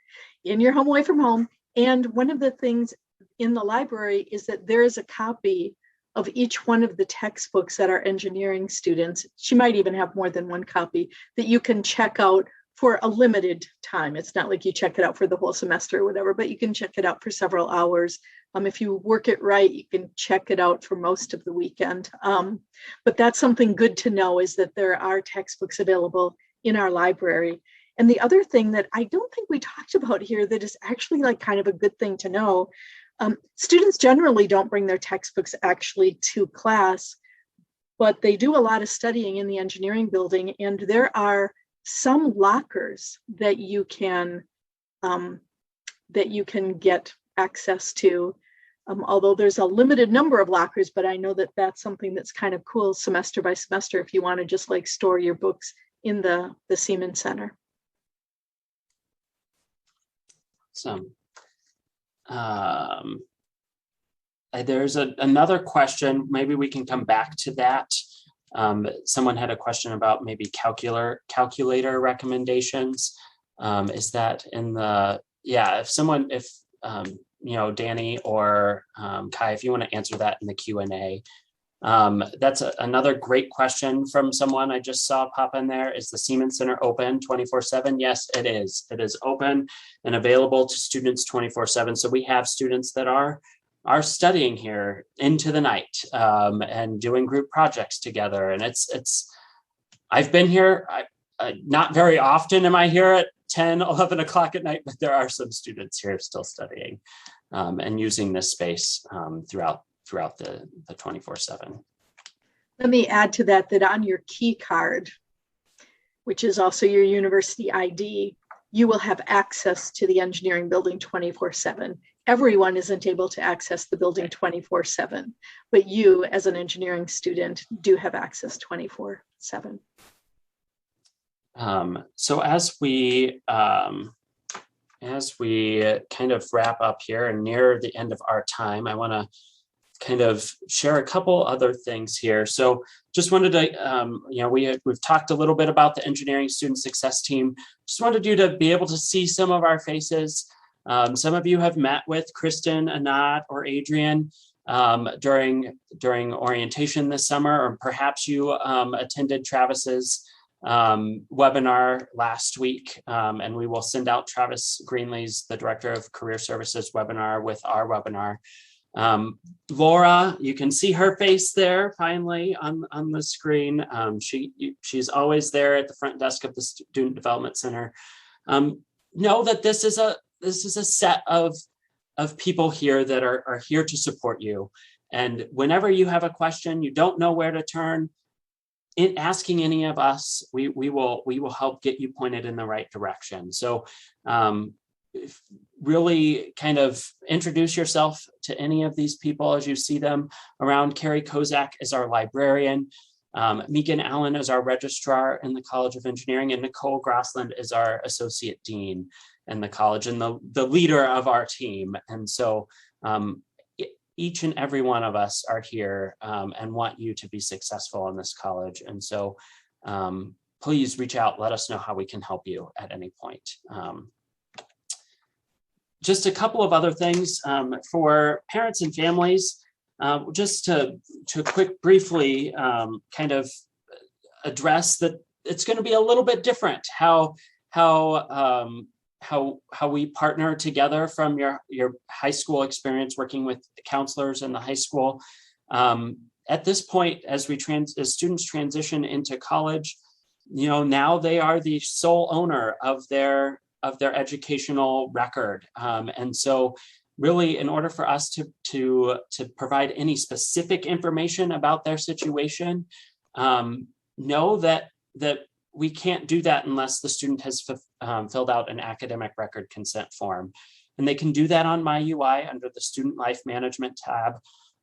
in your home away from home. And one of the things in the library is that there is a copy of each one of the textbooks that our engineering students, she might even have more than one copy, that you can check out for a limited time. It's not like you check it out for the whole semester or whatever, but you can check it out for several hours. If you work it right, you can check it out for most of the weekend. But that's something good to know, is that there are textbooks available in our library. And the other thing that I don't think we talked about here that is actually like kind of a good thing to know, students generally don't bring their textbooks actually to class, but they do a lot of studying in the engineering building, and there are some lockers that you can get access to, although there's a limited number of lockers, but I know that that's something that's kind of cool semester by semester if you want to just like store your books in the Siemens Center. Awesome. There's another question. Maybe we can come back to that. Someone had a question about maybe calculator recommendations. Is that in the, if Danny or Kai, if you want to answer that in the Q&A. That's another great question from someone I just saw pop in there. Is the Siemens Center open 24/7? Yes, it is. It is open and available to students 24/7. So we have students that are studying here into the night and doing group projects together. And I've been here, not very often am I here at 10, 11 o'clock at night, but there are some students here still studying and using this space throughout the 24/7. Let me add to that on your key card, which is also your university ID, you will have access to the engineering building 24/7. Everyone isn't able to access the building 24/7, but you as an engineering student do have access 24/7. So as we kind of wrap up here and near the end of our time, I want to kind of share a couple other things here. So just wanted to, we've talked a little bit about the engineering student success team. Just wanted you to be able to see some of our faces. Some of you have met with Kristen, Anat, or Adrian during orientation this summer, or perhaps you attended Travis's webinar last week, and we will send out Travis Greenlee's, the Director of Career Services, webinar with our webinar. Laura, you can see her face there finally on the screen. She's always there at the front desk of the Student Development Center. Know that this is a set of people here that are here to support you. And whenever you have a question, you don't know where to turn, in asking any of us, we will help get you pointed in the right direction. So really kind of introduce yourself to any of these people as you see them around. Carrie Kozak is our librarian. Megan Allen is our registrar in the College of Engineering, and Nicole Grossland is our associate dean in the college and the leader of our team. And so each and every one of us are here and want you to be successful in this college. And so please reach out, let us know how we can help you at any point. Just a couple of other things for parents and families, just to briefly kind of address that it's going to be a little bit different how we partner together from your high school experience working with counselors in the high school. At this point, as students transition into college, now they are the sole owner of their educational record. And so really, in order for us to provide any specific information about their situation, know that we can't do that unless the student has filled out an academic record consent form. And they can do that on My UI under the Student Life Management tab.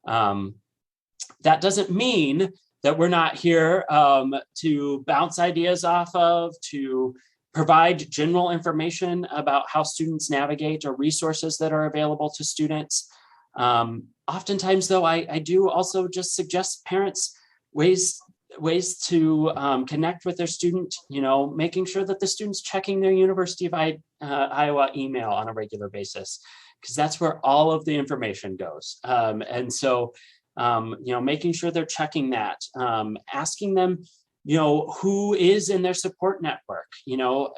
That doesn't mean that we're not here to bounce ideas off of, to provide general information about how students navigate or resources that are available to students. Oftentimes, though, I do also just suggest parents ways to connect with their student, making sure that the student's checking their University of Iowa email on a regular basis, because that's where all of the information goes. And so, making sure they're checking that, asking them, who is in their support network,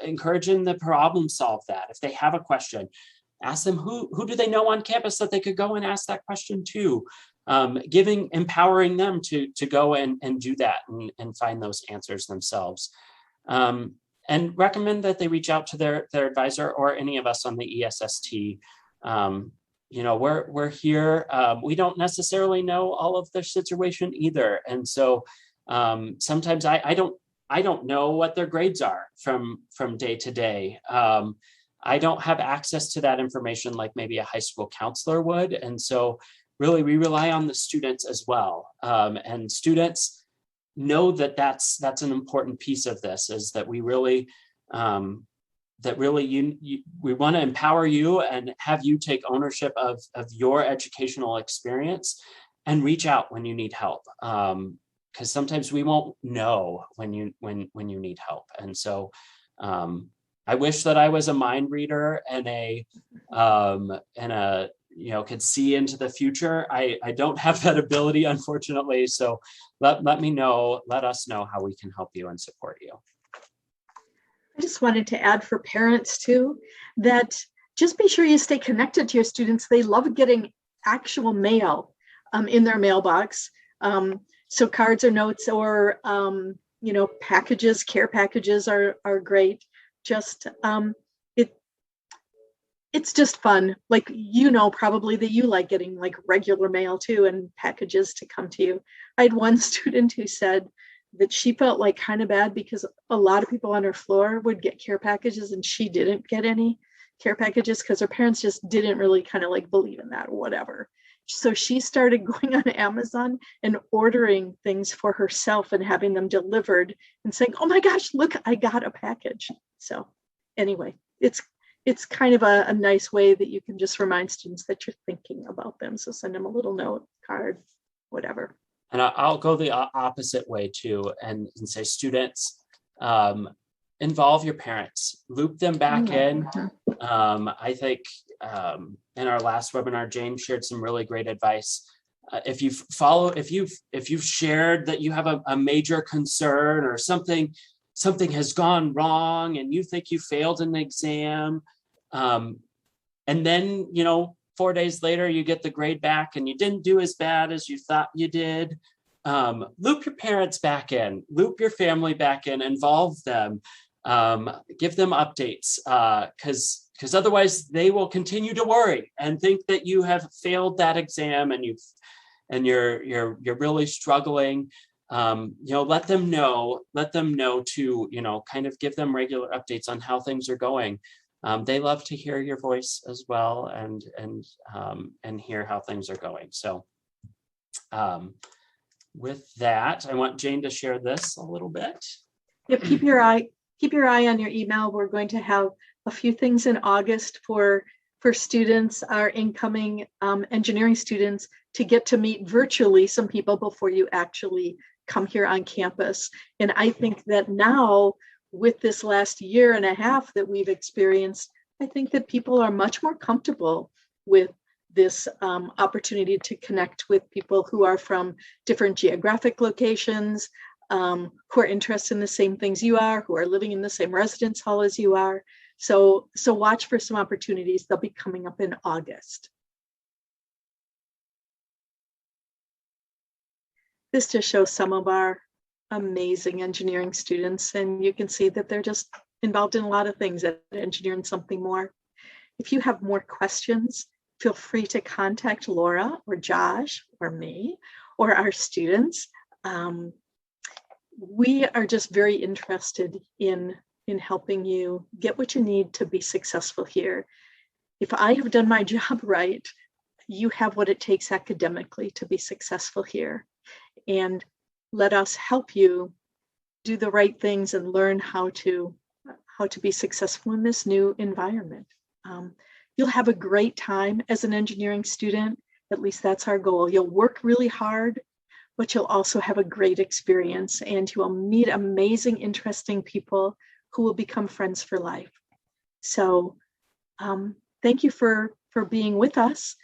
encouraging them to problem solve that. If they have a question, ask them who do they know on campus that they could go and ask that question to, empowering them to go and do that and find those answers themselves. And recommend that they reach out to their advisor or any of us on the ESST. We're here. We don't necessarily know all of their situation either. And so sometimes I don't know what their grades are from day to day. I don't have access to that information like maybe a high school counselor would. And so really we rely on the students as well. And students know that that's an important piece of this, is that we really, we want to empower you and have you take ownership of your educational experience and reach out when you need help. Because sometimes we won't know when you need help. And so I wish that I was a mind reader and could see into the future. I don't have that ability, unfortunately. So let us know how we can help you and support you. I just wanted to add for parents too, that just be sure you stay connected to your students. They love getting actual mail in their mailbox. So cards or notes or, packages, care packages are great. Just, it's just fun. Like, probably that you like getting like regular mail too and packages to come to you. I had one student who said that she felt like kind of bad because a lot of people on her floor would get care packages and she didn't get any care packages because her parents just didn't really kind of like believe in that or whatever. So she started going on Amazon and ordering things for herself and having them delivered and saying, oh my gosh, look, I got a package. So anyway, it's kind of a nice way that you can just remind students that you're thinking about them. So send them a little note, card, whatever. And I'll go the opposite way too and say, students, involve your parents, loop them back in. I think in our last webinar, Jane shared some really great advice. If you've shared that you have a major concern or something has gone wrong and you think you failed an exam, and then 4 days later you get the grade back and you didn't do as bad as you thought you did, loop your parents back in, loop your family back in, involve them, give them updates, because otherwise they will continue to worry and think that you have failed that exam and you're really struggling. Let them know to kind of give them regular updates on how things are going. They love to hear your voice as well and hear how things are going. So with that, I want Jane to share this a little bit. Yep, keep your eye on your email. We're going to have a few things in August for students, our incoming engineering students, to get to meet virtually some people before you actually come here on campus. And I think that now, with this last year and a half that we've experienced, I think that people are much more comfortable with this opportunity to connect with people who are from different geographic locations, who are interested in the same things you are, who are living in the same residence hall as you are. So watch for some opportunities. They'll be coming up in August. This just shows some of our amazing engineering students, and you can see that they're just involved in a lot of things at Engineering Something More. If you have more questions, feel free to contact Laura or Josh or me or our students. we are just very interested in helping you get what you need to be successful here. If I have done my job right, you have what it takes academically to be successful here. And let us help you do the right things and learn how to be successful in this new environment. You'll have a great time as an engineering student. At least that's our goal. You'll work really hard, but you'll also have a great experience, and you will meet amazing, interesting people who will become friends for life. So thank you for being with us.